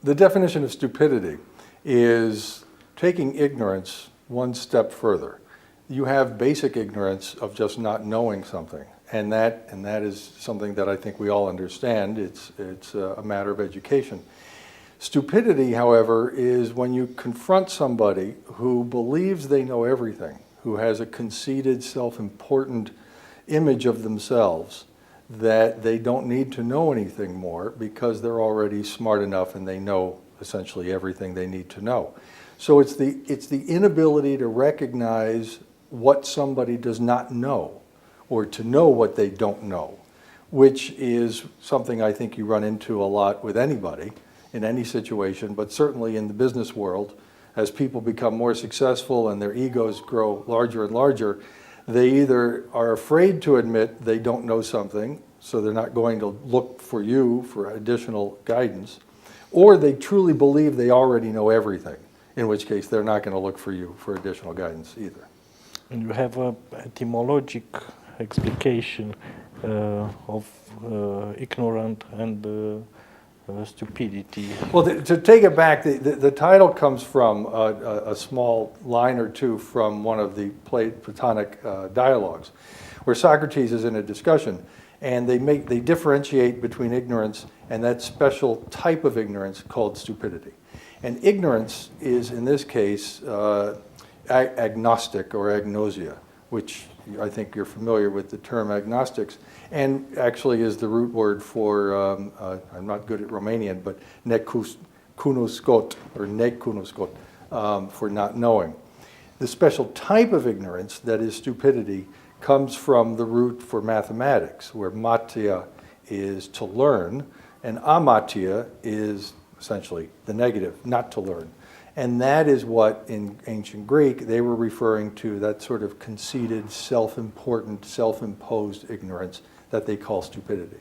The definition of stupidity is taking ignorance one step further. You have basic ignorance of just not knowing something, and that is something that I think we all understand. It's a matter of education. Stupidity, however, is when you confront somebody who believes they know everything, who has a conceited, self-important image of themselves, that they don't need to know anything more because they're already smart enough and they know essentially everything they need to know. So it's the inability to recognize what somebody does not know, or to know what they don't know, which is something I think you run into a lot with anybody in any situation, but certainly in the business world. As people become more successful and their egos grow larger and larger, they either are afraid to admit they don't know something, so they're not going to look for you for additional guidance, or they truly believe they already know everything, in which case they're not going to look for you for additional guidance either. And you have an etymologic explication of ignorant and stupidity. Well, to take it back, the title comes from a small line or two from one of the Platonic dialogues, where Socrates is in a discussion, and they differentiate between ignorance and that special type of ignorance called stupidity. And ignorance is, in this case, agnostic or agnosia, which I think you're familiar with the term agnostics, and actually is the root word for, I'm not good at Romanian, but nekunoscot, or nekunoscot, for not knowing. The special type of ignorance, that is stupidity, comes from the root for mathematics, where matia is to learn, and amatia is essentially the negative, not to learn. And that is what, in ancient Greek, they were referring to, that sort of conceited, self-important, self-imposed ignorance that they call stupidity.